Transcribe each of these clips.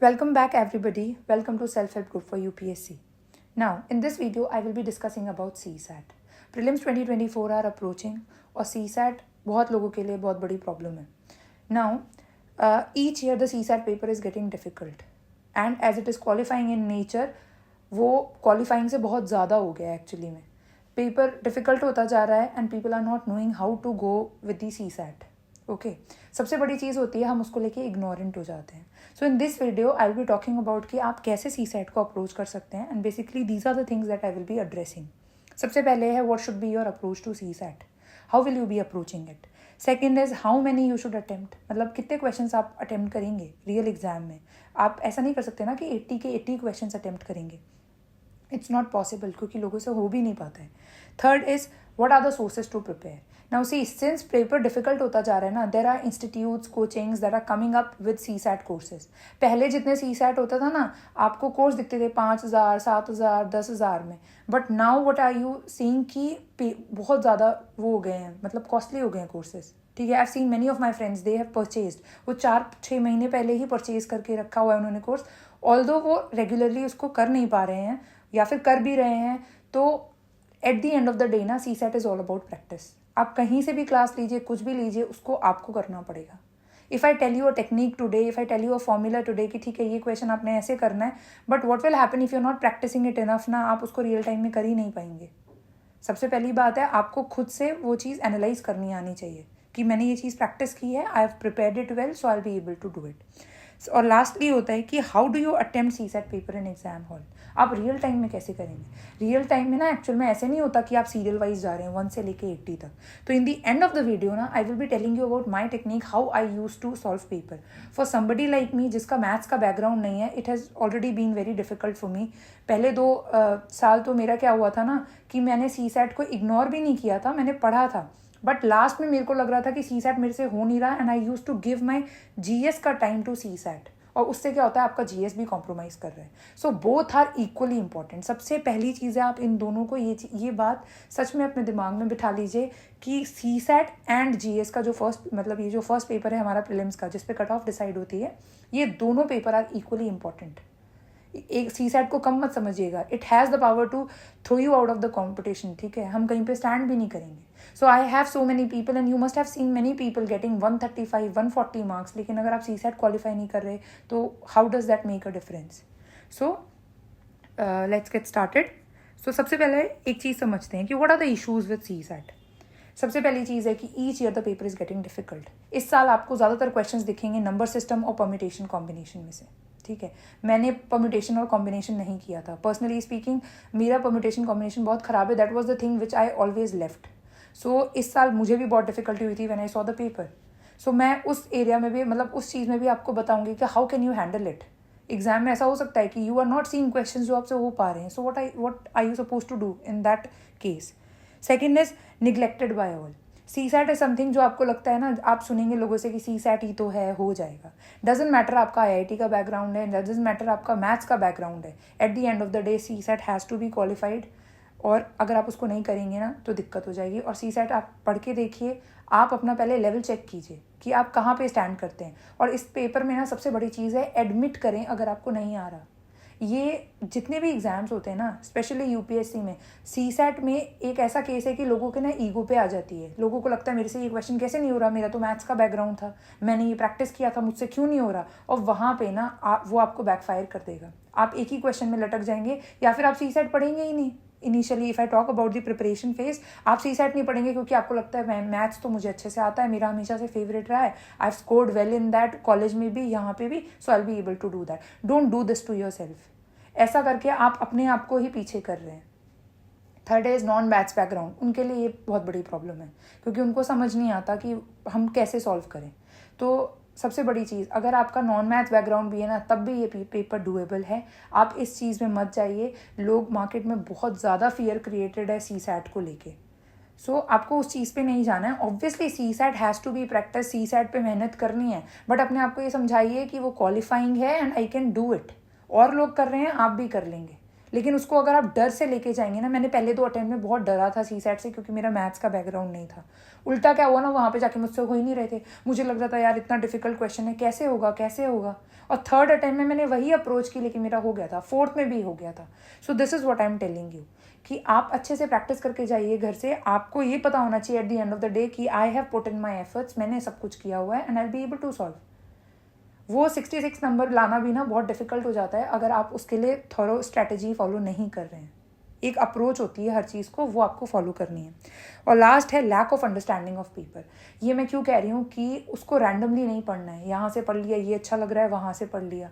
Welcome back everybody. Welcome to Self-Help Group for UPSC. Now, in this video, I will be discussing about CSAT. Prelims 2024 are approaching और CSAT बहुत लोगों के लिए बहुत बड़ी problem है. Now, each year the CSAT paper is getting difficult and as it is qualifying in nature, वो qualifying से बहुत ज़्यादा हो गया एक्चुअली में. पेपर डिफ़िकल्ट होता जा रहा है and people are not knowing how to go with the CSAT. Okay, सबसे बड़ी चीज़ होती है हम उसको लेके इग्नोरेंट हो जाते हैं. So in this video I will be talking about कि आप कैसे CSAT को अप्रोच कर सकते हैं and basically these are the things that I will be addressing. सबसे पहले है what should be your approach to CSAT, how will you be approaching it. Second is how many you should attempt, मतलब कितने question आप attempt करेंगे real exam में. आप ऐसा नहीं कर सकते ना कि 80 के 80 क्वेश्चन अटेम्प्ट करेंगे. इट्स नॉट पॉसिबल क्योंकि लोगों से हो भी नहीं पाता है. Third is what are the sources to prepare. Now see, since paper difficult होता जा रहा है ना, there are institutes coachings that are coming up with CSAT courses. पहले जितने CSAT होता था ना, आपको कोर्स दिखते थे 5,000, 7,000, 10,000 में. But now what are you seeing कि बहुत ज़्यादा वो हो गए हैं, मतलब कॉस्टली हो गए हैं कोर्सेज. ठीक है, I have seen many of my friends, they have purchased. वो 4-6 महीने पहले ही परचेज करके रखा हुआ है उन्होंने कोर्स. ऑल्दो वो रेगुलरली उसको कर नहीं पा रहे हैं या फिर कर भी रहे हैं, तो eight the end of the day ना CSAT is all about practice. आप कहीं से भी क्लास लीजिए, कुछ भी लीजिए, उसको आपको करना पड़ेगा. If I tell you a technique today, if I tell you a formula today कि ठीक है ये क्वेश्चन आपने ऐसे करना है, but what will happen if you are not practising it enough ना, आप उसको रियल टाइम में कर ही नहीं पाएंगे. सबसे पहली बात है आपको खुद से वो चीज़ एनालाइज करनी आनी चाहिए कि मैंने ये चीज़ प्रैक्टिस की है, I have prepared it well, so I will be able to do it. और लास्टली होता है कि how do you attempt CSAT paper in exam hall. आप रियल टाइम में कैसे करेंगे. रियल टाइम में ना एक्चुअल में ऐसे नहीं होता कि आप सीरियल वाइज जा रहे हैं 1 से लेके 80 तक. तो in the end of the video ना I will be telling you about my technique, how I use to solve paper. For somebody like me जिसका मैथ्स का बैकग्राउंड नहीं है, it has already been very difficult for me. पहले 2 साल तो मेरा क्या हुआ था ना कि मैंने CSAT को इग्नोर भी नहीं किया था, मैंने पढ़ा था. बट लास्ट में मेरे को लग रहा था कि CSAT मेरे से हो नहीं रहा and I use to give my GS का टाइम टू CSAT. और उससे क्या होता है, आपका GS भी कॉम्प्रोमाइज़ कर रहे हैं. So both are equally important. सबसे पहली चीज़ है आप इन दोनों को ये बात सच में अपने दिमाग में बिठा लीजिए कि CSAT एंड GS का जो फर्स्ट पेपर है हमारा प्रीलिम्स का, जिस पे कट ऑफ डिसाइड होती है, ये दोनों पेपर आर इक्वली इंपॉर्टेंट. एक CSAT को कम मत समझिएगा. It has the power to throw you out of the competition. ठीक है, हम कहीं पे स्टैंड भी नहीं करेंगे. So I have so many people and you must have seen many people getting 135, 140 marks. लेकिन अगर आप CSAT क्वालिफाई नहीं कर रहे तो how does that make a difference. So let's get started. सो सबसे पहले एक चीज़ समझते हैं कि what are the issues with CSAT. सबसे पहली चीज़ है कि each year the paper is getting difficult. इस साल आपको ज़्यादातर क्वेश्चंस दिखेंगे नंबर सिस्टम और परम्यूटेशन कॉम्बिनेशन में से. ठीक है, मैंने परम्यूटेशन और कॉम्बिनेशन नहीं किया था. पर्सनली स्पीकिंग मेरा परम्यूटेशन कॉम्बिनेशन बहुत ख़राब है. That was the thing which I always left. So इस साल मुझे भी बहुत डिफिकल्टी हुई थी when I saw the paper. So मैं उस एरिया में भी, मतलब उस चीज़ में भी आपको बताऊंगी कि how can you handle it. Exam में ऐसा हो सकता है कि you are not seeing questions जो आपसे हो पा रहे हैं. So what are you suppose to do in that case. Second is neglected by all. CSAT है समथिंग जो आपको लगता है ना, आप सुनेंगे लोगों से कि CSAT ही तो है, हो जाएगा. डजेंट मैटर आपका IIT का बैकग्राउंड है, डजेंट मैटर आपका मैथ्स का बैकग्राउंड है. At the end of the day CSAT has to be qualified. और अगर आप उसको नहीं करेंगे ना तो दिक्कत हो जाएगी. और CSAT आप पढ़ के देखिए, आप अपना पहले लेवल चेक कीजिए कि आप कहाँ पे स्टैंड करते हैं. और इस पेपर में ना सबसे बड़ी चीज़ है एडमिट करें अगर आपको नहीं आ रहा. ये जितने भी एग्ज़ाम्स होते हैं ना, स्पेशली UPSC में, CSAT में एक ऐसा केस है कि लोगों के ना ईगो पे आ जाती है. लोगों को लगता है मेरे से ये क्वेश्चन कैसे नहीं हो रहा, मेरा तो मैथ्स का बैकग्राउंड था, मैंने ये प्रैक्टिस किया था, मुझसे क्यों नहीं हो रहा. और वहाँ पे ना वो आपको बैकफायर कर देगा. आप एक ही क्वेश्चन में लटक जाएंगे या फिर आप CSAT पढ़ेंगे ही नहीं. Initially if I talk about the preparation phase, आप CSAT नहीं पढ़ेंगे क्योंकि आपको लगता है मैथ्स तो मुझे अच्छे से आता है, मेरा हमेशा से फेवरेट रहा है, I have scored well in that, college में भी, यहाँ पे भी, so I will be able to do that. Don't do this to your yourself करके आप अपने आप को ही पीछे कर रहे हैं. Third is non maths background. उनके लिए ये बहुत बड़ी प्रॉब्लम है क्योंकि उनको समझ नहीं आता कि हम कैसे सॉल्व करें. तो सबसे बड़ी चीज़, अगर आपका नॉन मैथ्स बैकग्राउंड भी है ना, तब भी ये पेपर डूएबल है. आप इस चीज़ में मत जाइए. लोग मार्केट में बहुत ज़्यादा फियर क्रिएटेड है CSAT को लेके. सो आपको उस चीज़ पे नहीं जाना है. Obviously CSAT has to be practice, CSAT पे मेहनत करनी है, बट अपने आप को ये समझाइए कि वो क्वालिफाइंग है and I can do it. और लोग कर रहे हैं, आप भी कर लेंगे. लेकिन उसको अगर आप डर से लेके जाएंगे ना, मैंने पहले 2 अटेम्प्ट में बहुत डरा था सीसैट से, क्योंकि मेरा मैथ्स का बैकग्राउंड नहीं था। उल्टा क्या हुआ ना, वहाँ पे जाके मुझसे हो ही नहीं रहे थे। मुझे लग रहा था यार इतना डिफिकल्ट क्वेश्चन है, कैसे होगा कैसे होगा। और 3rd अटेम्प्ट में मैंने वही अप्रोच की, लेकिन मेरा हो गया था। 4th में भी हो गया था। So this is what I am telling you कि आप अच्छे से प्रैक्टिस करके जाइए घर से। आपको ये पता होना चाहिए at the end of the day कि I have put in my efforts, मैंने सब कुछ किया हुआ है and I will be able to solve. वो 66 नंबर लाना भी ना बहुत डिफिकल्ट हो जाता है अगर आप उसके लिए थॉरो स्ट्रैटेजी फॉलो नहीं कर रहे हैं। एक अप्रोच होती है हर चीज़ को, वो आपको फॉलो करनी है। और लास्ट है lack of understanding of paper. ये मैं क्यों कह रही हूँ कि उसको रैंडमली नहीं पढ़ना है, यहाँ से पढ़ लिया ये अच्छा लग रहा है, वहाँ से पढ़ लिया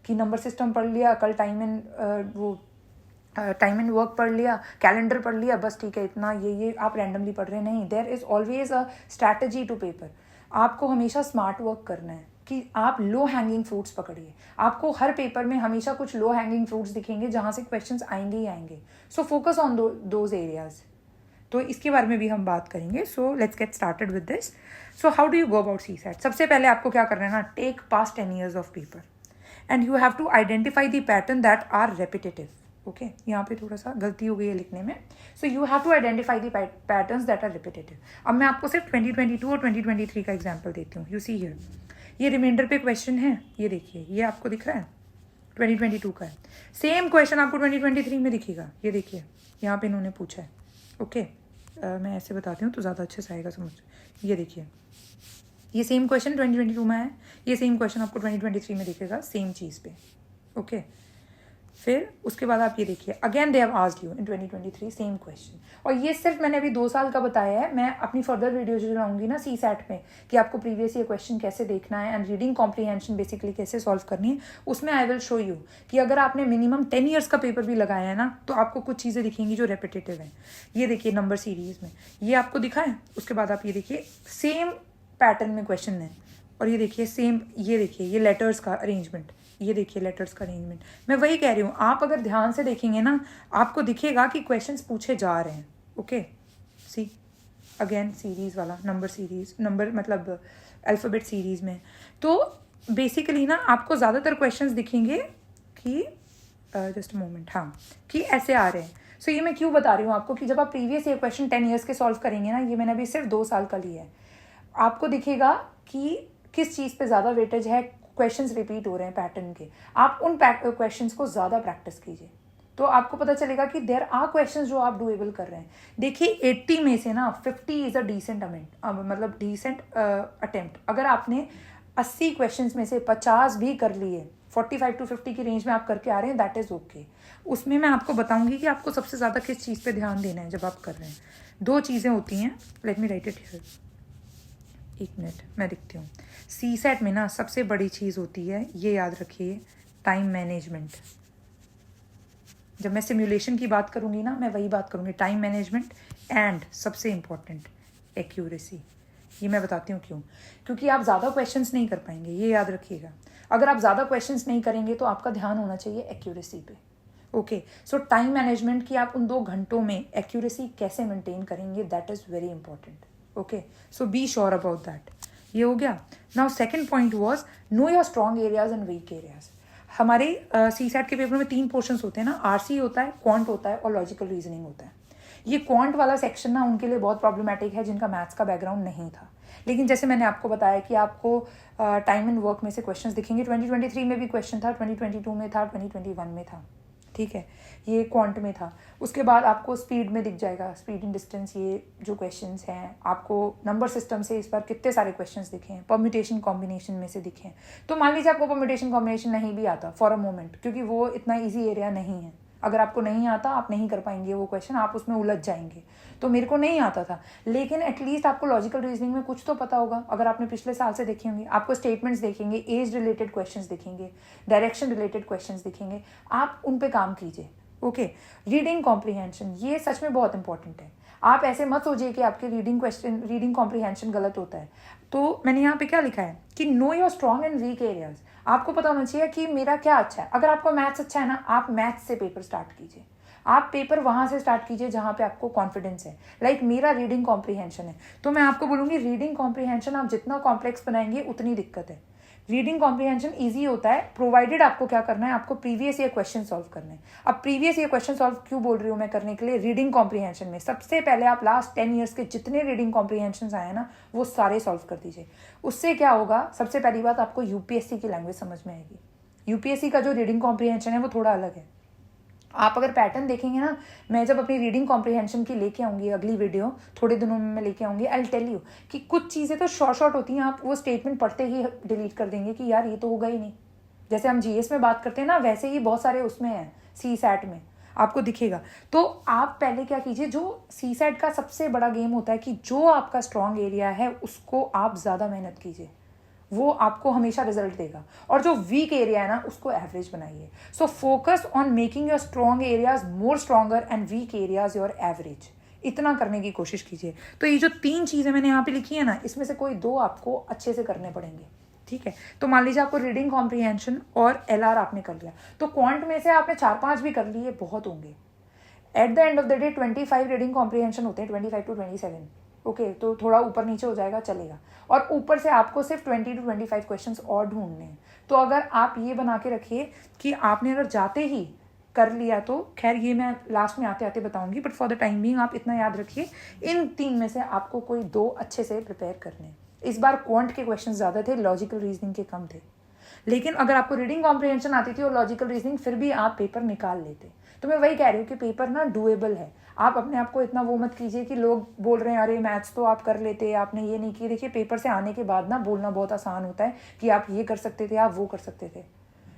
कि नंबर सिस्टम पढ़ लिया, कल टाइम एंड वर्क पढ़ लिया, कैलेंडर पढ़ लिया, बस ठीक है इतना, ये आप रैंडमली पढ़ रहे नहीं। There is always a strategy to paper. आपको हमेशा स्मार्ट वर्क करना है कि आप लो हैंगिंग फ्रूट्स पकड़िए। आपको हर पेपर में हमेशा कुछ लो हैंगिंग फ्रूट्स दिखेंगे जहाँ से क्वेश्चंस आएंगे ही आएंगे। So focus on those areas. तो इसके बारे में भी हम बात करेंगे। So let's get started with this. So how do you go about CSAT? सबसे पहले आपको क्या करना है ना, take past 10 years of paper and you have to identify the pattern that are repetitive. Okay, यहाँ पे थोड़ा सा गलती हो गई है लिखने में। So you have to identify the patterns that are repetitive. अब मैं आपको सिर्फ 2022 और 2023 का एग्जाम्पल देती हूँ। यू सी हियर, ये रिमाइंडर पे क्वेश्चन है, ये देखिए, ये आपको दिख रहा है 2022 का है। सेम क्वेश्चन आपको 2023 में दिखेगा। ये देखिए, यहाँ पे इन्होंने पूछा है। ओके, मैं ऐसे बताती हूँ तो ज़्यादा अच्छे से आएगा समझ। ये देखिए, ये सेम क्वेश्चन 2022 में है, ये सेम क्वेश्चन आपको 2023 में दिखेगा सेम चीज़ पे। ओके, फिर उसके बाद आप ये देखिए, again they have asked you in 2023 same question. और ये सिर्फ मैंने अभी 2 साल का बताया है। मैं अपनी फर्दर वीडियो जो लाऊंगी ना सीसैट में, कि आपको प्रीवियस ईयर क्वेश्चन कैसे देखना है एंड रीडिंग कॉम्प्रीहेंशन बेसिकली कैसे सॉल्व करनी है, उसमें आई विल शो यू कि अगर आपने मिनिमम 10 years का पेपर भी लगाया है ना, तो आपको कुछ चीज़ें दिखेंगी जो रेपिटेटिव हैं। ये देखिए नंबर सीरीज में ये आपको दिखा है। उसके बाद आप ये देखिए, सेम पैटर्न में क्वेश्चन है। और ये देखिए सेम, ये देखिए ये लेटर्स का अरेंजमेंट, ये देखिए लेटर्स का अरेंजमेंट। मैं वही कह रही हूँ, आप अगर ध्यान से देखेंगे ना, आपको दिखेगा कि क्वेश्चंस पूछे जा रहे हैं। ओके, सी अगेन सीरीज वाला नंबर सीरीज, नंबर मतलब अल्फ़ाबेट सीरीज में। तो बेसिकली ना आपको ज़्यादातर क्वेश्चंस दिखेंगे कि जस्ट अ मोमेंट, हाँ, कि ऐसे आ रहे हैं। सो ये मैं क्यों बता रही हूँ आपको कि जब आप प्रीवियस ईयर क्वेश्चन 10 years के सॉल्व करेंगे ना, ये मैंने अभी सिर्फ 2 साल का लिया है, आपको दिखेगा कि किस चीज़ पे ज़्यादा वेटेज है, क्वेश्चंस रिपीट हो रहे हैं पैटर्न के। आप उन क्वेश्चंस को ज़्यादा प्रैक्टिस कीजिए, तो आपको पता चलेगा कि देयर आर क्वेश्चंस जो आप डूएबल कर रहे हैं। देखिए 80 में से ना 50 इज़ अ डिसेंट मतलब डिसेंट अटेम्प्ट। अगर आपने 80 क्वेश्चंस में से 50 भी कर लिए, 45 to 50 की रेंज में आप करके आ रहे हैं, दैट इज़ ओके। उसमें मैं आपको बताऊंगी कि आपको सबसे ज़्यादा किस चीज़ पे ध्यान देना है जब आप कर रहे हैं। 2 चीज़ें होती हैं, let me right it here, 1 minute मैं दिखती हूँ। सीसैट में ना सबसे बड़ी चीज़ होती है, ये याद रखिए, टाइम मैनेजमेंट। जब मैं सिमुलेशन की बात करूँगी ना, मैं वही बात करूँगी, टाइम मैनेजमेंट एंड सबसे इम्पॉर्टेंट एक्यूरेसी। ये मैं बताती हूँ क्यों, क्योंकि आप ज़्यादा क्वेश्चंस नहीं कर पाएंगे, ये याद रखिएगा। अगर आप ज़्यादा क्वेश्चंस नहीं करेंगे तो आपका ध्यान होना चाहिए एक्यूरेसी पे। ओके, सो टाइम मैनेजमेंट की आप उन 2 घंटों में एक्यूरेसी कैसे मेंटेन करेंगे, that is very important. Okay, so be sure about that. ये हो गया। Now second point was know your strong areas and weak areas. हमारे सीसैट के पेपर में 3 पोर्शंस होते हैं ना, आरसी होता है, क्वांट होता है और लॉजिकल रीजनिंग होता है। ये क्वांट वाला सेक्शन ना उनके लिए बहुत प्रॉब्लमेटिक है जिनका मैथ्स का बैकग्राउंड नहीं था। लेकिन जैसे मैंने आपको बताया कि आपको टाइम एंड वर्क में से क्वेश्चंस दिखेंगे। 2023 में भी क्वेश्चन था, 2022 में था, 2021 में था, ठीक है, ये क्वांट में था। उसके बाद आपको स्पीड में दिख जाएगा, स्पीड इन डिस्टेंस, ये जो क्वेश्चंस हैं। आपको नंबर सिस्टम से इस पर कितने सारे क्वेश्चंस दिखे हैं, परम्यूटेशन कॉम्बिनेशन में से दिखे हैं। तो मान लीजिए आपको परम्यूटेशन कॉम्बिनेशन नहीं भी आता फॉर अ मोमेंट, क्योंकि वो इतना ईजी एरिया नहीं है। अगर आपको नहीं आता, आप नहीं कर पाएंगे वो क्वेश्चन, आप उसमें उलझ जाएंगे। तो मेरे को नहीं आता था, लेकिन एटलीस्ट आपको लॉजिकल रीजनिंग में कुछ तो पता होगा। अगर आपने पिछले साल से देखे होंगे, आपको स्टेटमेंट्स देखेंगे, एज रिलेटेड क्वेश्चंस दिखेंगे, डायरेक्शन रिलेटेड क्वेश्चंस दिखेंगे, आप उन पे काम कीजिए। ओके, रीडिंग कॉम्प्रीहेंशन, ये सच में बहुत इंपॉर्टेंट है। आप ऐसे मत सोचिए कि आपके रीडिंग कॉम्प्रीहेंशन गलत होता है। तो मैंने यहाँ पे क्या लिखा है कि know your strong and weak areas. आपको पता होना चाहिए कि मेरा क्या अच्छा है। अगर आपका मैथ्स अच्छा है ना, आप मैथ्स से पेपर स्टार्ट कीजिए। आप पेपर वहाँ से स्टार्ट कीजिए जहाँ पे आपको कॉन्फिडेंस है। लाइक मेरा रीडिंग कॉम्प्रीहेंशन है, तो मैं आपको बोलूँगी रीडिंग कॉम्प्रीहेंशन आप जितना कॉम्प्लेक्स बनाएंगे उतनी दिक्कत है। रीडिंग कॉम्प्रिहेंशन ईजी होता है प्रोवाइडेड आपको क्या करना है, आपको प्रीवियस ईयर क्वेश्चन सॉल्व करना है। अब प्रीवियस ईयर क्वेश्चन सॉल्व क्यों बोल रही हूँ मैं करने के लिए, रीडिंग कॉम्प्रिहेंशन में सबसे पहले आप लास्ट 10 ईयर्स के जितने रीडिंग कॉम्प्रिहेंशन आए ना वो सारे सॉल्व कर दीजिए। उससे क्या होगा, सबसे पहली बात आपको यूपीएससी की लैंग्वेज समझ में आएगी। यूपीएससी का जो रीडिंग कॉम्प्रिहेंशन है वो थोड़ा अलग है। आप अगर पैटर्न देखेंगे ना, मैं जब अपनी रीडिंग कॉम्प्रिहेंशन की लेके आऊँगी अगली वीडियो थोड़े दिनों में मैं लेके आऊँगी, आई विल टेल यू कि कुछ चीज़ें तो शॉर्ट होती हैं, आप वो स्टेटमेंट पढ़ते ही डिलीट कर देंगे कि यार ये तो होगा ही नहीं। जैसे हम जीएस में बात करते हैं ना, वैसे ही बहुत सारे उसमें हैं, सी सैट में आपको दिखेगा। तो आप पहले क्या कीजिए, जो सी सैट का सबसे बड़ा गेम होता है कि जो आपका स्ट्रॉन्ग एरिया है उसको आप ज़्यादा मेहनत कीजिए, वो आपको हमेशा रिजल्ट देगा। और जो वीक एरिया है ना उसको एवरेज बनाइए। सो focus on making your strong areas more stronger and weak areas your average, इतना करने की कोशिश कीजिए। तो ये जो 3 चीज़ें मैंने यहाँ पे लिखी है ना, इसमें से कोई 2 आपको अच्छे से करने पड़ेंगे, ठीक है। तो मान लीजिए आपको रीडिंग कॉम्प्रिहेंशन और एलआर आपने कर लिया, तो क्वांट में से आपने 4-5 भी कर लिए, बहुत होंगे। Eight the end of the day 25 reading comprehension होते हैं, 25 to 27, ओके तो थोड़ा ऊपर नीचे हो जाएगा, चलेगा। और ऊपर से आपको सिर्फ 20 to 25 क्वेश्चंस और ढूंढने हैं। तो अगर आप ये बना के रखिए कि आपने अगर जाते ही कर लिया, तो खैर ये मैं लास्ट में आते आते बताऊंगी, but for the time being आप इतना याद रखिए, इन 3 में से आपको कोई 2 अच्छे से प्रिपेयर करने। इस बार क्वांट के क्वेश्चन ज़्यादा थे, लॉजिकल रीजनिंग के कम थे। लेकिन अगर आपको रीडिंग कॉम्प्रिहेंशन आती थी और लॉजिकल रीजनिंग, फिर भी आप पेपर निकाल लेते। तो मैं वही कह रही हूँ कि पेपर ना डुएबल है। आप अपने आप को इतना वो मत कीजिए कि लोग बोल रहे हैं अरे मैथ्स तो आप कर लेते, आपने ये नहीं किया। देखिए पेपर से आने के बाद ना बोलना बहुत आसान होता है कि आप ये कर सकते थे, आप वो कर सकते थे।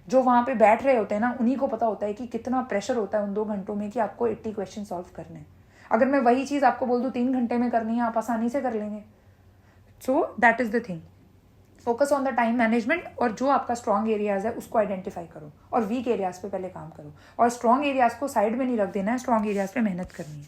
जो वहाँ पे बैठ रहे होते हैं ना, उन्हीं को पता होता है कि कितना प्रेशर होता है उन 2 घंटों में कि आपको 80 क्वेश्चन सॉल्व करने हैं। अगर मैं वही चीज़ आपको बोल दूँ 3 घंटे में करनी है, आप आसानी से कर लेंगे। So that is the thing, focus on the time management, और जो आपका स्ट्रॉन्ग एरियाज है उसको आइडेंटिफाई करो और वीक एरियाज पे पहले काम करो। और स्ट्रॉन्ग एरियाज को साइड में नहीं रख देना है, स्ट्रॉन्ग एरियाज पे मेहनत करनी है।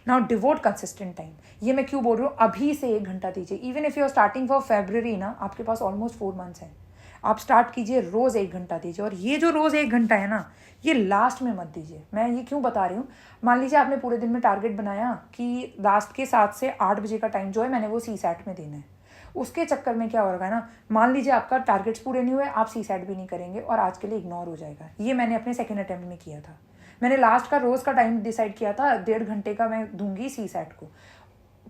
Now devote consistent time. ये मैं क्यों बोल रही हूँ, अभी से 1 घंटा दीजिए। Even if you are starting for February ना, आपके पास ऑलमोस्ट 4 मंथ्स हैं, आप स्टार्ट कीजिए, रोज़ 1 घंटा दीजिए। और ये जो रोज़ 1 घंटा है ना, ये लास्ट में मत दीजिए। मैं ये क्यों बता रही हूँ, मान लीजिए आपने पूरे दिन में टारगेट बनाया कि लास्ट के 7 से 8 बजे का टाइम जो है मैंने वो सी सैट में देना है। उसके चक्कर में क्या होगा ना, मान लीजिए आपका टारगेट्स पूरे नहीं हुए, आप सी सैट भी नहीं करेंगे और आज के लिए इग्नोर हो जाएगा। ये मैंने अपने सेकेंड अटेम्प्ट में किया था। मैंने लास्ट का रोज़ का टाइम डिसाइड किया था, 1.5 घंटे का मैं दूंगी सी सैट को।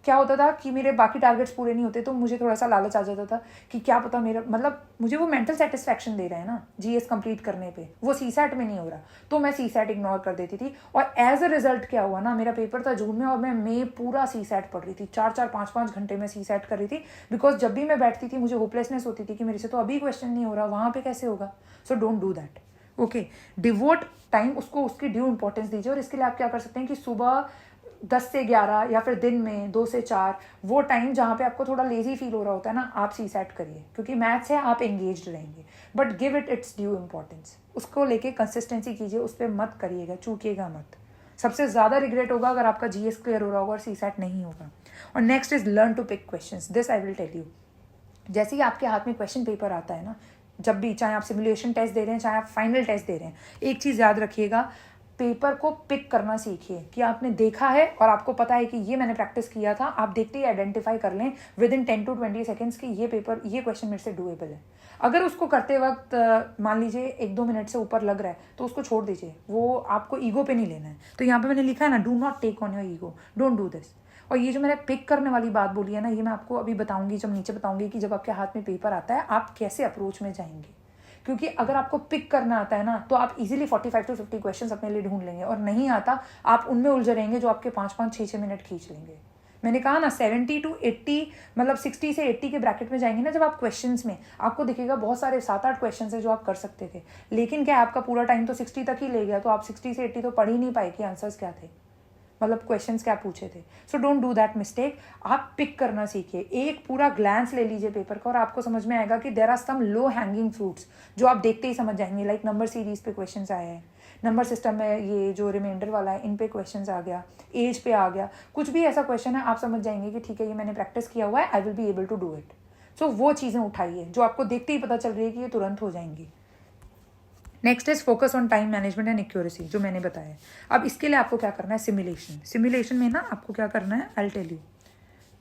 क्या होता था कि मेरे बाकी टारगेट्स पूरे नहीं होते, तो मुझे थोड़ा सा लालच आ जाता था कि क्या पता मेरा मतलब मुझे वो मेंटल सेटिस्फैक्शन दे रहे हैं ना जीएस कंप्लीट करने पे, वो सी सैट में नहीं हो रहा, तो मैं सी सैट इग्नोर कर देती थी। और एज अ रिजल्ट क्या हुआ ना, मेरा पेपर था जून में और मैं मई पूरा सी सैट पढ़ रही थी, 4-4 5-5 घंटे में सी सैट कर रही थी। बिकॉज जब भी मैं बैठती थी मुझे होपलेसनेस होती थी कि मेरे से तो अभी क्वेश्चन नहीं हो रहा, वहाँ पे कैसे होगा। So don't do that, okay. Devote time, उसको उसकी ड्यू इंपॉर्टेंस दीजिए। और इसके लिए आप क्या कर सकते हैं कि सुबह 10 से 11 या फिर दिन में 2 से 4 वो टाइम जहाँ पे आपको थोड़ा लेजी फील हो रहा होता है ना, आप सी सैट करिए, क्योंकि मैथ्स है, आप एंगेज्ड रहेंगे, but give it it's due importance. उसको लेके कंसिस्टेंसी कीजिए, उस पर मत करिएगा, चूकिएगा मत। सबसे ज़्यादा रिग्रेट होगा अगर आपका जीएस क्लियर हो रहा होगा और सी सैट नहीं होगा। और next is learn to pick questions. This I will tell you, जैसे ही आपके हाथ में क्वेश्चन पेपर आता है ना, जब भी, चाहे आप सिमुलेशन टेस्ट दे रहे हैं चाहे आप फाइनल टेस्ट दे रहे हैं, एक चीज़ याद रखिएगा, पेपर को पिक करना सीखिए कि आपने देखा है और आपको पता है कि ये मैंने प्रैक्टिस किया था। आप देखते ही आइडेंटिफाई कर लें विद इन 10 to 20 सेकेंड्स कि ये पेपर, ये क्वेश्चन मेरे से डूएबल है। अगर उसको करते वक्त मान लीजिए 1-2 मिनट से ऊपर लग रहा है तो उसको छोड़ दीजिए, वो आपको ईगो पे नहीं लेना है। तो यहाँ पे मैंने लिखा है ना, do not take on your ego, don't do this. और ये जो मैंने पिक करने वाली बात बोली है ना, ये मैं आपको अभी बताऊंगी, जब नीचे बताऊंगी कि जब आपके हाथ में पेपर आता है आप कैसे अप्रोच में जाएंगे। क्योंकि अगर आपको पिक करना आता है ना, तो आप इजीली 45 to 50 क्वेश्चंस अपने लिए ढूंढ लेंगे, और नहीं आता आप उनमें उलझे रहेंगे जो आपके 5-5 6-6 मिनट खींच लेंगे। मैंने कहा ना 70 to 80, मतलब 60 से 80 के ब्रैकेट में जाएंगे ना जब आप क्वेश्चंस में, आपको दिखेगा बहुत सारे 7-8 क्वेश्चंस है जो आप कर सकते थे। लेकिन क्या आपका पूरा टाइम तो 60 तक ही ले गया, तो आप 60 से 80 तो पढ़ ही नहीं पाए कि आंसर्स क्या थे, मतलब क्वेश्चंस क्या पूछे थे। So don't do that mistake. आप पिक करना सीखिए, एक पूरा ग्लैंस ले लीजिए पेपर का और आपको समझ में आएगा कि there are some low hanging fruits जो आप देखते ही समझ जाएंगे। लाइक नंबर सीरीज पे क्वेश्चंस आए हैं, नंबर सिस्टम में ये जो रिमाइंडर वाला है इन पे क्वेश्चंस आ गया, एज पे आ गया, कुछ भी ऐसा क्वेश्चन है आप समझ जाएंगे कि ठीक है ये मैंने प्रैक्टिस किया हुआ है, I will be able to do it. So वो चीज़ें उठाइए जो आपको देखते ही पता चल रही है कि ये तुरंत हो जाएंगी। Next is focus on time management and accuracy, जो मैंने बताया। अब इसके लिए आपको क्या करना है, सिमुलेशन। सिमुलेशन में ना आपको क्या करना है, I will tell you,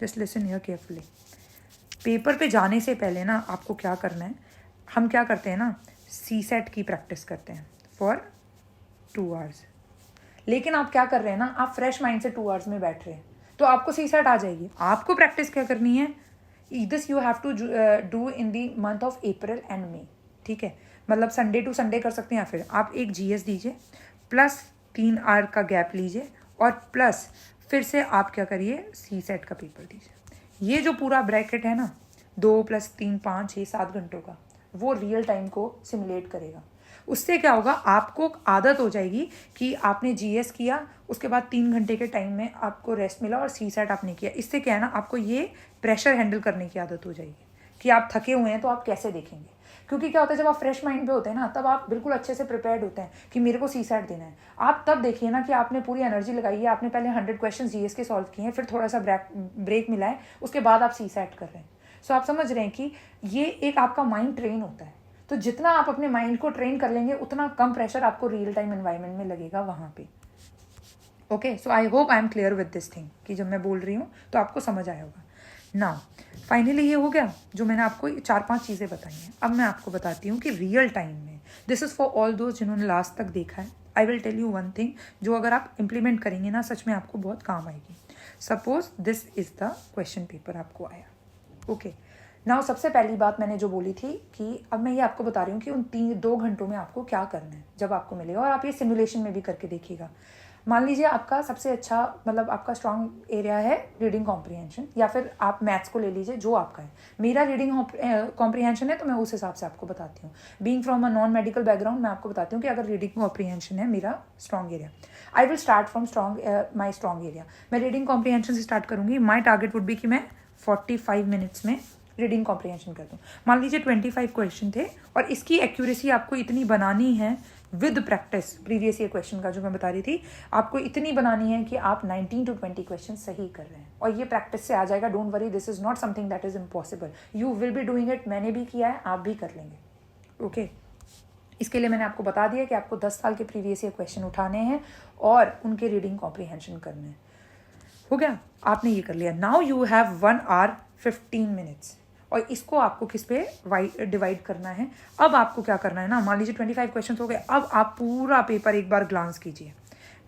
just listen here carefully. Paper पे जाने से पहले ना आपको क्या करना है, हम क्या करते हैं ना, सी सेट की प्रैक्टिस करते हैं फॉर 2 आवर्स। लेकिन आप क्या कर रहे हैं ना, आप फ्रेश माइंड से 2 आवर्स में बैठ रहे हैं, तो आपको सी सेट आ जाएगी। आपको प्रैक्टिस क्या करनी है, this you have to do in the month of April and May, ठीक है। मतलब संडे टू संडे कर सकते हैं, या फिर आप एक जीएस दीजिए, प्लस 3 आवर का गैप लीजिए, और प्लस फिर से आप क्या करिए, सी सेट का पेपर दीजिए। ये जो पूरा ब्रैकेट है ना, 2 + 3 5 6 7 घंटों का, वो रियल टाइम को सिमुलेट करेगा। उससे क्या होगा, आपको आदत हो जाएगी कि आपने जीएस किया, उसके बाद 3 घंटे के टाइम में आपको रेस्ट मिला और सी सेट आपने किया। इससे क्या है ना, आपको ये प्रेशर हैंडल करने की आदत हो जाएगी कि आप थके हुए हैं तो आप कैसे देखेंगे। क्योंकि क्या होता है, जब आप फ्रेश माइंड पे होते हैं ना, तब आप बिल्कुल अच्छे से प्रिपेयर्ड होते हैं कि मेरे को सी सेट देना है। आप तब देखिए ना कि आपने पूरी एनर्जी लगाई है, आपने पहले 100 क्वेश्चन जीएस के सॉल्व किए हैं, फिर थोड़ा सा ब्रेक मिला है, उसके बाद आप सी सेट कर रहे हैं। सो आप समझ रहे हैं कि ये एक आपका माइंड ट्रेन होता है। तो जितना आप अपने माइंड को ट्रेन कर लेंगे, उतना कम प्रेशर आपको रियल टाइम एनवायरनमेंट में लगेगा वहाँ पे। Okay, so I hope I am clear with this thing, कि जब मैं बोल रही हूँ तो आपको समझ आया होगा। नाउ फाइनली ये हो गया जो मैंने आपको 4-5 चीज़ें बताई हैं। अब मैं आपको बताती हूँ कि रियल टाइम में, दिस इज़ फॉर ऑल दोस्त जिन्होंने लास्ट तक देखा है। I will tell you one thing, जो अगर आप इम्प्लीमेंट करेंगे ना, सच में आपको बहुत काम आएगी। Suppose this is the question paper आपको आया। ओके, नाउ सबसे पहली बात मैंने जो बोली थी कि अब मैं ये आपको बता रही हूँ कि उन 2 घंटों में आपको क्या करना है जब आपको मिलेगा, और आप ये सिमुलेशन में भी करके देखिएगा। मान लीजिए आपका सबसे अच्छा, मतलब आपका स्ट्रॉन्ग एरिया है रीडिंग कॉम्प्रिहेंशन, या फिर आप मैथ्स को ले लीजिए, जो आपका है। मेरा रीडिंग कॉम्प्रिहेंशन है, तो मैं उस हिसाब से आपको बताती हूँ। Being from a non medical background, मैं आपको बताती हूँ कि अगर रीडिंग कॉम्प्रिहेंशन है मेरा strong area, I will start from my strong area. मैं रीडिंग कॉम्प्रिहेंशन से स्टार्ट करूँगी। माई टारगेट वुड बी कि मैं 45 मिनट्स में रीडिंग कॉम्प्रिहेंशन कर दूँ। मान लीजिए 25 क्वेश्चन थे, और इसकी एक्यूरेसी आपको इतनी बनानी है with practice, previous year question का जो मैं बता रही थी, आपको इतनी बनानी है कि आप 19 to 20 क्वेश्चन सही कर रहे हैं, और ये प्रैक्टिस से आ जाएगा। Don't worry, this is not something that is impossible, you will be doing it. मैंने भी किया है, आप भी कर लेंगे। ओके, इसके लिए मैंने आपको बता दिया कि आपको 10 साल के प्रीवियस ईयर क्वेश्चन उठाने हैं और उनके रीडिंग कॉम्प्रिहेंशन करने हैं। हो गया, आपने ये कर लिया। Now you have 1 hour 15 minutes, और इसको आपको किस पे डिवाइड करना है। अब आपको क्या करना है ना, मान लीजिए 25 क्वेश्चन हो गए, अब आप पूरा पेपर एक बार ग्लांस कीजिए।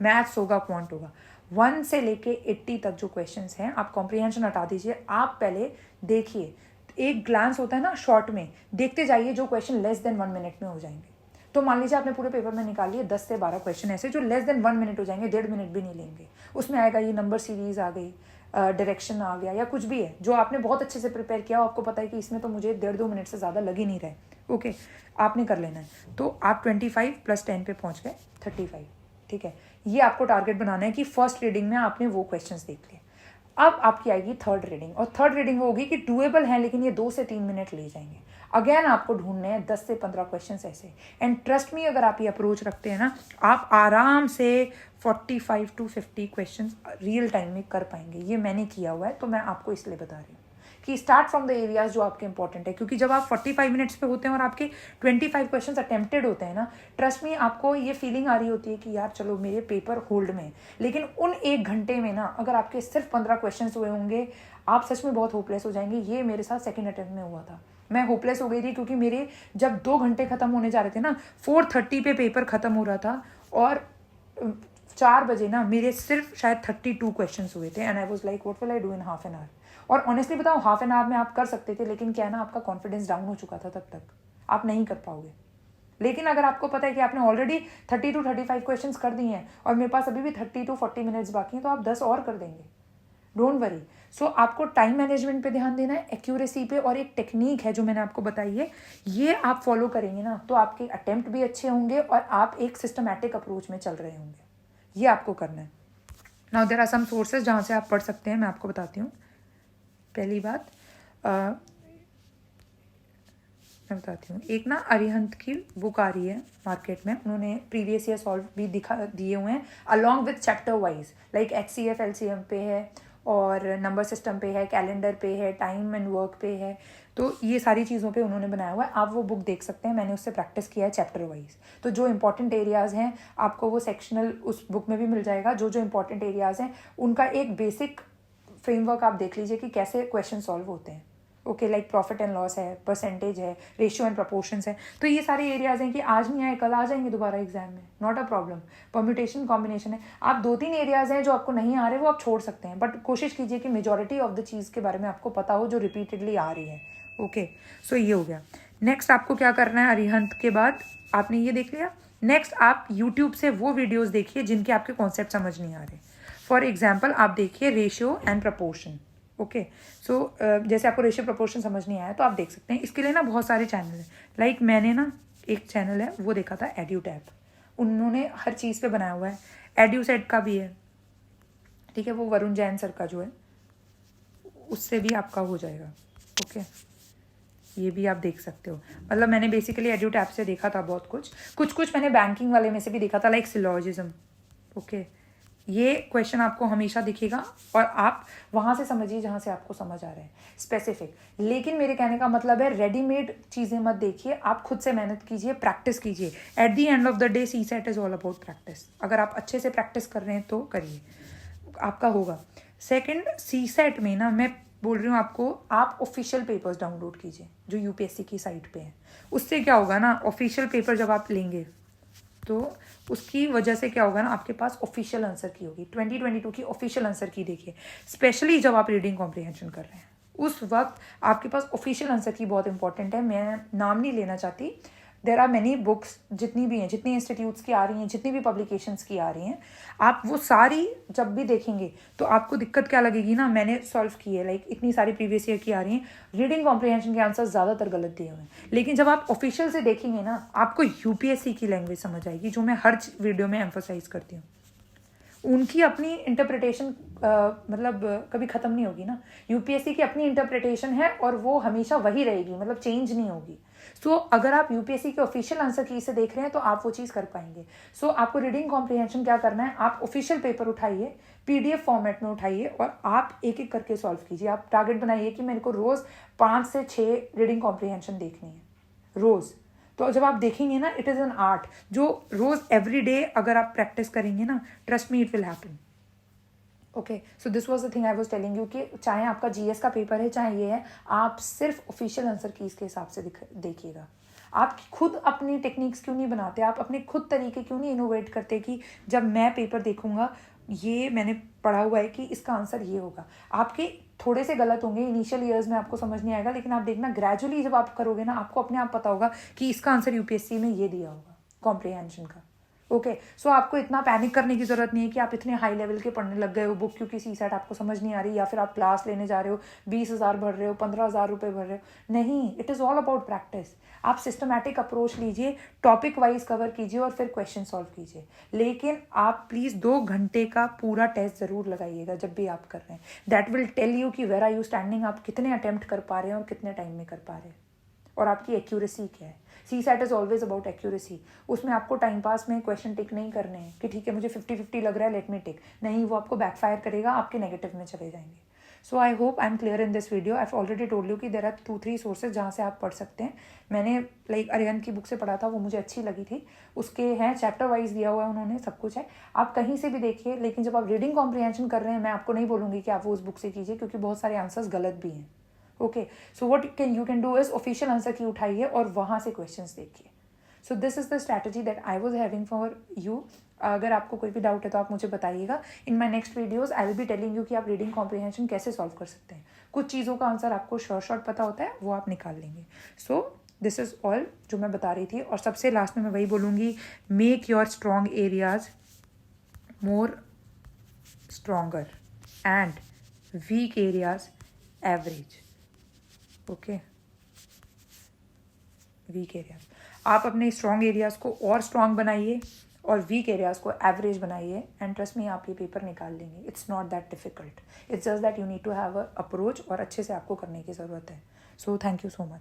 मैथ्स होगा, क्वांट होगा, 1 से लेके 80 तक जो क्वेश्चंस हैं, आप कॉम्प्रिहेंशन हटा दीजिए। आप पहले देखिए, एक ग्लांस होता है ना, शॉर्ट में देखते जाइए जो क्वेश्चन लेस देन 1 मिनट में हो जाएंगे। तो मान लीजिए आपने पूरे पेपर में निकाल लिए 10 से 12 क्वेश्चन ऐसे जो लेस देन 1 मिनट हो जाएंगे, 1.5 मिनट भी नहीं लेंगे। उसमें आएगा ये नंबर सीरीज आ गई, डायरेक्शन आ गया, या कुछ भी है जो आपने बहुत अच्छे से प्रिपेयर किया, आपको पता है कि इसमें तो मुझे 1.5-2 मिनट से ज़्यादा लग ही नहीं रहे। ओके, आपने कर लेना है। तो आप 25 + 10 पे पहुंच गए 35, ठीक है। ये आपको टारगेट बनाना है कि फर्स्ट रीडिंग में आपने वो क्वेश्चंस देख लिए। अब आपकी आएगी थर्ड रीडिंग, और थर्ड रीडिंग होगी कि डुएबल है, लेकिन ये 2 से 3 मिनट ले जाएंगे। अगेन आपको ढूंढने हैं 10 से 15 क्वेश्चंस ऐसे। एंड ट्रस्ट मी, अगर आप ये अप्रोच रखते हैं ना, आप आराम से 45 to 50 क्वेश्चंस रियल टाइम में कर पाएंगे। ये मैंने किया हुआ है, तो मैं आपको इसलिए बता रही हूँ कि स्टार्ट फ्रॉम द एरियाज जो आपके इंपॉर्टेंट है। क्योंकि जब आप 45 मिनट्स पे होते हैं और आपके 25 क्वेश्चन अटेम्प्टेड होते हैं ना, ट्रस्ट में आपको ये फीलिंग आ रही होती है कि यार चलो मेरे पेपर होल्ड में। लेकिन उन 1 घंटे में ना, अगर आपके सिर्फ 15 क्वेश्चन हुए होंगे, आप सच में बहुत होपलेस हो जाएंगे। ये मेरे साथ सेकेंड अटेम्प्ट में हुआ था। मैं होपलेस हो गई थी, क्योंकि मेरे जब 2 घंटे खत्म होने जा रहे थे ना, 4:30 पे पेपर खत्म हो रहा था, और 4 बजे ना मेरे सिर्फ शायद 32 क्वेश्चन हुए थे। And I was like, what will I do in half an hour. और ऑनेस्टली बताओ, हाफ एन आवर में आप कर सकते थे, लेकिन क्या है ना, आपका कॉन्फिडेंस डाउन हो चुका था, तब तक आप नहीं कर पाओगे। लेकिन अगर आपको पता है कि आपने ऑलरेडी 30 to 35 क्वेश्चंस कर दिए हैं, और मेरे पास अभी भी 30 to 40 मिनट्स बाकी हैं, तो आप 10 और कर देंगे। Don't worry. सो आपको टाइम मैनेजमेंट पे ध्यान देना है, एक्यूरेसी पे, और एक टेक्निक है जो मैंने आपको बताई है, ये आप फॉलो करेंगे ना, तो आपके अटेम्प्ट भी अच्छे होंगे और आप एक सिस्टमैटिक अप्रोच में चल रहे होंगे। ये आपको करना है। Now there are some sources जहाँ से आप पढ़ सकते हैं, मैं आपको बताती हूँ। पहली बात मैं बताती हूँ, एक ना अरिहंत की बुक आ रही है मार्केट में, उन्होंने प्रीवियस ईयर सॉल्व भी दिए हुए हैं along with chapter wise, like HCF LCM पे है, और नंबर सिस्टम पे है, कैलेंडर पे है, टाइम एंड वर्क पे है। तो ये सारी चीज़ों पे उन्होंने बनाया हुआ है, आप वो बुक देख सकते हैं। मैंने उससे प्रैक्टिस किया है चैप्टर वाइज। तो जो इंपॉर्टेंट एरियाज़ हैं आपको वो सेक्शनल उस बुक में भी मिल जाएगा। जो जो इंपॉर्टेंट एरियाज़ हैं उनका एक बेसिक फ्रेमवर्क आप देख लीजिए कि कैसे क्वेश्चन सॉल्व होते हैं। Okay, like profit and loss है, परसेंटेज है, रेशियो एंड प्रपोर्शंस है। तो ये सारे एरियाज हैं कि आज नहीं आए कल आ जाएंगे दोबारा एग्जाम में, not a problem. Permutation combination है, आप 2-3 एरियाज हैं जो आपको नहीं आ रहे वो आप छोड़ सकते हैं, बट कोशिश कीजिए कि मेजॉरिटी ऑफ द चीज़ के बारे में आपको पता हो जो रिपीटेडली आ रही है। ओके, सो ये हो गया। नेक्स्ट आपको क्या करना है, अरिहंत के बाद आपने ये देख लिया। नेक्स्ट आप यूट्यूब से वो वीडियोज़ देखिए जिनके आपके कॉन्सेप्ट समझ नहीं आ रहे। फॉर एग्जाम्पल आप देखिए रेशियो एंड प्रपोर्शन। ओके, सो जैसे आपको रेशियो प्रपोर्शन समझ नहीं आया तो आप देख सकते हैं। इसके लिए ना बहुत सारे चैनल हैं, लाइक मैंने ना एक चैनल है वो देखा था एड्यूटैप, उन्होंने हर चीज़ पे बनाया हुआ है। एड्यूसेट का भी है, ठीक है, वो वरुण जैन सर का जो है उससे भी आपका हो जाएगा। ओके, ये भी आप देख सकते हो। मतलब मैंने बेसिकली एड्यूटैप से देखा था बहुत कुछ मैंने बैंकिंग वाले में से भी देखा था, लाइक सिलॉजिज्म। ओके, ये क्वेश्चन आपको हमेशा दिखेगा और आप वहाँ से समझिए जहाँ से आपको समझ आ रहा है स्पेसिफिक। लेकिन मेरे कहने का मतलब है रेडीमेड चीज़ें मत देखिए, आप खुद से मेहनत कीजिए, प्रैक्टिस कीजिए। Eight the end of the day CSAT is all about practice. अगर आप अच्छे से प्रैक्टिस कर रहे हैं तो करिए, आपका होगा। सेकंड, सीसैट में ना मैं बोल रही हूँ आपको, आप ऑफिशियल पेपर्स डाउनलोड कीजिए जो यूपीएससी की साइट पे है। उससे क्या होगा ना, ऑफिशियल पेपर जब आप लेंगे तो उसकी वजह से क्या होगा ना, आपके पास ऑफिशियल आंसर की होगी। 2022 की ऑफिशियल आंसर की देखिए, स्पेशली जब आप रीडिंग कॉम्प्रिहेंशन कर रहे हैं उस वक्त आपके पास ऑफिशियल आंसर की बहुत इंपॉर्टेंट है। मैं नाम नहीं लेना चाहती, देर आर मैनी बुक्स, जितनी भी हैं, जितनी इंस्टीट्यूट्स की आ रही हैं, जितनी भी पब्लिकेशंस की आ रही हैं, आप वो सारी जब भी देखेंगे तो आपको दिक्कत क्या लगेगी ना, मैंने सॉल्व की है, लाइक इतनी सारी प्रीवियस ईयर की आ रही हैं, रीडिंग कॉम्प्रिहेंशन के आंसर ज़्यादातर गलत दिए हुए हैं। लेकिन जब आप ऑफिशियल से देखेंगे ना, आपको यूपीएससी की लैंग्वेज समझ आएगी, जो मैं हर वीडियो में एम्फोसाइज करती हूँ। उनकी अपनी इंटरप्रिटेशन मतलब कभी ख़त्म नहीं होगी ना। यूपीएससी की अपनी इंटरप्रिटेशन है और वो हमेशा वही रहेगी, मतलब चेंज नहीं होगी। सो अगर आप यूपीएससी के ऑफिशियल आंसर की से देख रहे हैं तो आप वो चीज़ कर पाएंगे। सो आपको रीडिंग कॉम्प्रिहेंशन क्या करना है, आप ऑफिशियल पेपर उठाइए, पीडीएफ फॉर्मेट में उठाइए और आप एक एक करके सॉल्व कीजिए। आप टारगेट बनाइए कि मेरे को रोज़ 5 से 6 रीडिंग कॉम्प्रिहेंशन देखनी है रोज़। तो जब आप देखेंगे ना, इट इज़ एन आर्ट, जो रोज़ एवरी डे अगर आप प्रैक्टिस करेंगे ना, trust me it will happen. Okay, so this was the thing I was telling you कि चाहे आपका जीएस का पेपर है चाहे ये है, आप सिर्फ ऑफिशियल आंसर कीज के हिसाब से देखिएगा। आप खुद अपनी टेक्निक्स क्यों नहीं बनाते, आप अपने खुद तरीके क्यों नहीं इनोवेट करते कि जब मैं पेपर देखूंगा ये मैंने पढ़ा हुआ है कि इसका आंसर ये होगा। आपके थोड़े से गलत होंगे इनिशियल ईयर्स में, आपको समझ नहीं आएगा, लेकिन आप देखना ग्रेजुअली जब आप करोगे ना, आपको अपने आप पता होगा कि इसका आंसर यूपीएससी में ये दिया होगा कॉम्प्रिहेंशन का। ओके, सो आपको इतना पैनिक करने की ज़रूरत नहीं है कि आप इतने हाई लेवल के पढ़ने लग गए हो बुक क्योंकि सीसैट आपको समझ नहीं आ रही, या फिर आप क्लास लेने जा रहे हो 20,000 भर रहे हो, 15,000 रुपये भर रहे हो। नहीं, it is all about practice. आप सिस्टमैटिक अप्रोच लीजिए, टॉपिक वाइज कवर कीजिए और फिर क्वेश्चन सॉल्व कीजिए। लेकिन आप प्लीज़ 2 घंटे का पूरा टेस्ट ज़रूर लगाइएगा जब भी आप कर रहे हैं। दैट विल टेल यू कि वेर आर यू स्टैंडिंग, आप कितने अटैम्प्ट कर पा रहे हैं और कितने टाइम में कर पा रहे हैं, और आपकी एक्यूरेसी क्या है। CSAT is always about accuracy. उसमें आपको टाइम पास में क्वेश्चन टिक नहीं करने हैं कि ठीक है मुझे 50-50 लग रहा है लेट मी टिक, नहीं, वो आपको बैकफायर करेगा, आपके नेगेटिव में चले जाएंगे। So I hope I am clear in this video. I have already told you कि देर आर 2-3 सोर्सेज जहाँ से आप पढ़ सकते हैं। मैंने लाइक अरिहंत की बुक से पढ़ा था, वो मुझे अच्छी लगी थी, उसके हैं चैप्टर वाइज दिया हुआ है उन्होंने, सब कुछ है, आप कहीं से भी देखिए। लेकिन जब आप रीडिंग कॉम्प्रिहेंशन कर रहे हैं, मैं आपको नहीं बोलूँगी कि आप वो उस बुक से कीजिए क्योंकि बहुत सारे आंसर्स गलत भी हैं। Okay, so what you can do is official answer की उठाइए और वहाँ से क्वेश्चंस देखिए। So this is the strategy that I was having for you. अगर आपको कोई भी डाउट है तो आप मुझे बताइएगा। In my next videos I will be telling you कि आप रीडिंग कॉम्प्रिहेंशन कैसे सॉल्व कर सकते हैं। कुछ चीज़ों का आंसर आपको शॉर्ट पता होता है, वो आप निकाल लेंगे। सो दिस इज़ ऑल जो मैं बता रही थी। और सबसे लास्ट में मैं वही बोलूँगी, make your strong areas more stronger and weak areas average. Okay, weak areas, आप अपने स्ट्रॉन्ग एरियाज़ को और स्ट्रॉन्ग बनाइए और वीक एरियाज़ को एवरेज बनाइए, एंड ट्रस्ट मी आप ये पेपर निकाल लेंगे। It's not that difficult, it's just that you need to have a approach और अच्छे से आपको करने की ज़रूरत है। So thank you so much.